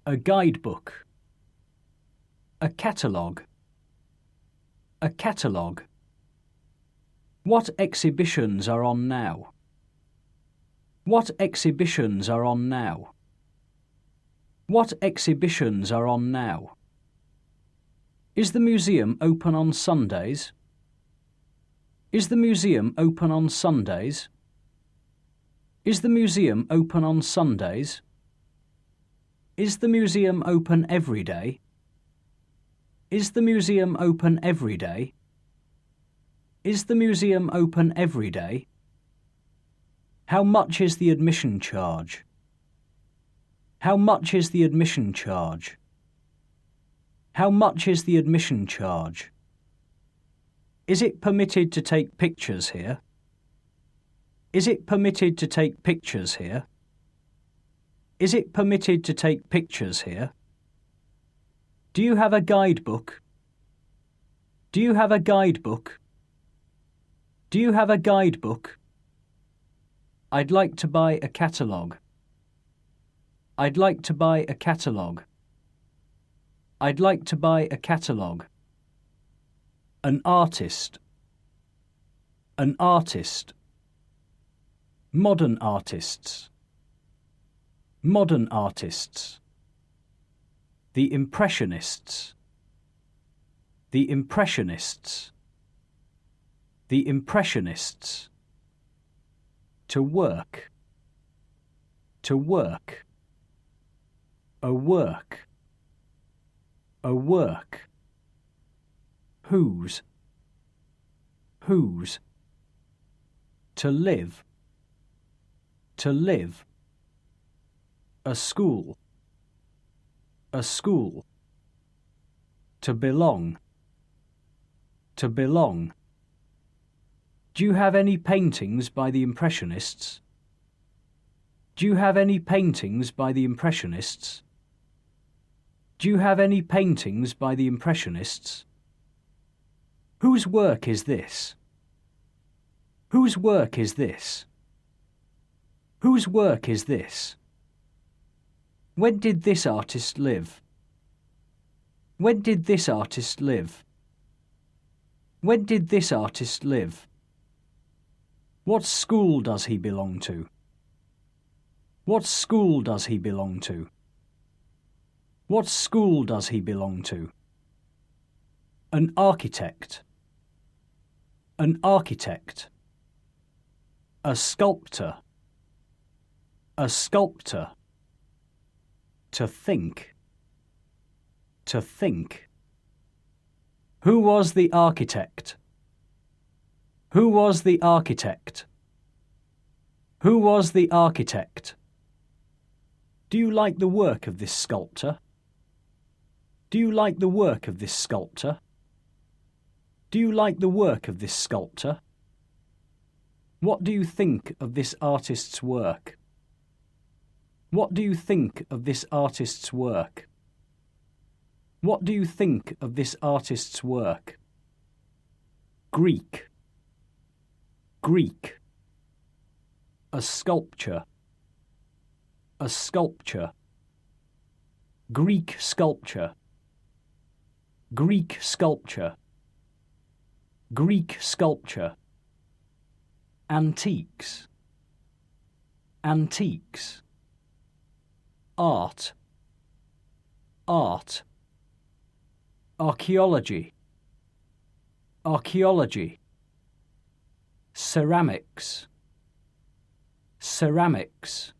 A guidebook. A catalogue. A catalogue. What exhibitions are on now? What exhibitions are on now? What exhibitions are on now? Is the museum open on Sundays? Is the museum open on Sundays? Is the museum open on Sundays? Is the museum open every day? Is the museum open every day? Is the museum open every day? How much is the admission charge? How much is the admission charge? How much is the admission charge? Is it permitted to take pictures here? Is it permitted to take pictures here? Is it permitted to take pictures here? Do you have a guidebook? Do you have a guidebook? Do you have a guidebook? I'd like to buy a catalogue. I'd like to buy a catalogue. I'd like to buy a catalogue. An artist. An artist. Modern artists. Modern artists. The Impressionists. The Impressionists. The Impressionists. To work. To work. A work. A work. Whose. Whose. To live. To live. A school. A school. To belong. To belong. Do you have any paintings by the Impressionists? Do you have any paintings by the Impressionists? Do you have any paintings by the Impressionists? Whose work is this? Whose work is this? Whose work is this? When did this artist live? When did this artist live? When did this artist live? What school does he belong to? What school does he belong to? What school does he belong to? An architect. An architect. A sculptor. A sculptor. To think. To think. Who was the architect? Who was the architect? Who was the architect? Do you like the work of this sculptor? Do you like the work of this sculptor? Do you like the work of this sculptor? What do you think of this artist's work? What do you think of this artist's work? What do you think of this artist's work? Greek. Greek. A sculpture. A sculpture. Greek sculpture. Greek sculpture. Greek sculpture. Antiques. Antiques. Art. Art. Archaeology. Archaeology. Ceramics. Ceramics.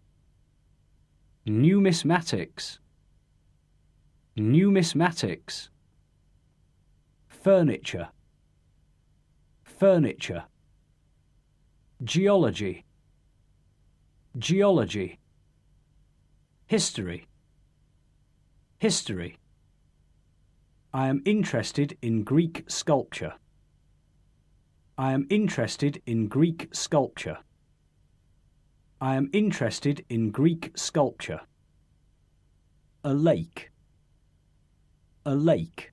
Numismatics. Numismatics. Furniture. Furniture. Geology. Geology. History. History. I am interested in Greek sculpture. I am interested in Greek sculpture. I am interested in Greek sculpture. A lake. A lake.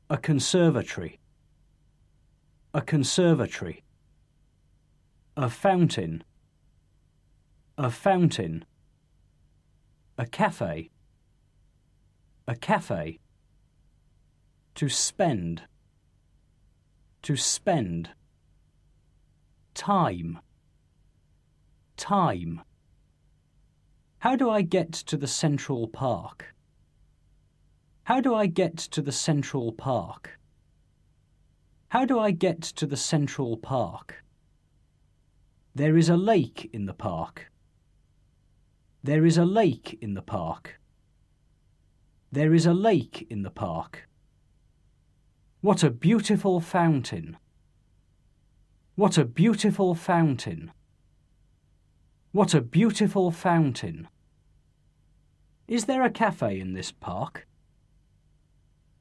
A conservatory. A conservatory. A fountain. A fountain. A cafe. a cafe, to spend, time, time. How do I get to the Central Park? How do I get to the Central Park? How do I get to the Central Park? There is a lake in the park. There is a lake in the park. There is a lake in the park. What a beautiful fountain. What a beautiful fountain. What a beautiful fountain. Is there a cafe in this park?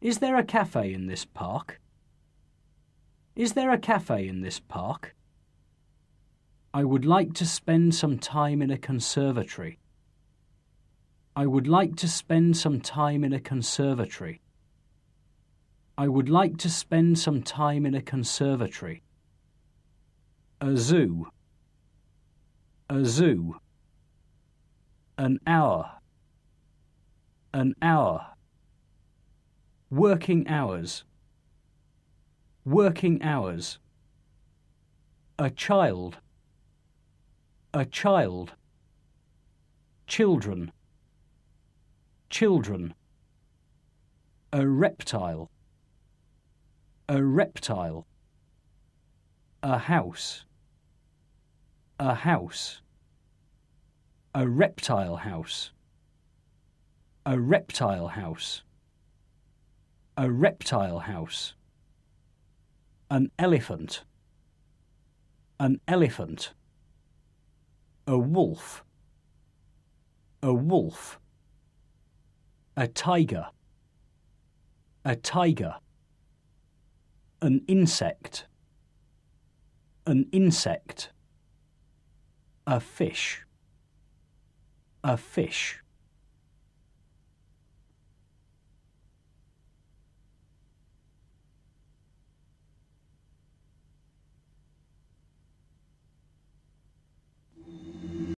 Is there a cafe in this park? Is there a cafe in this park? I would like to spend some time in a conservatory. I would like to spend some time in a conservatory. I would like to spend some time in a conservatory. A zoo. A zoo. An hour. An hour. Working hours. Working hours. A child. A child. Children. Children. A reptile. A reptile. A house. A house. A reptile house. A reptile house. A reptile house. An elephant. An elephant. A wolf. A wolf. A tiger. A tiger. An insect. An insect. A fish. A fish.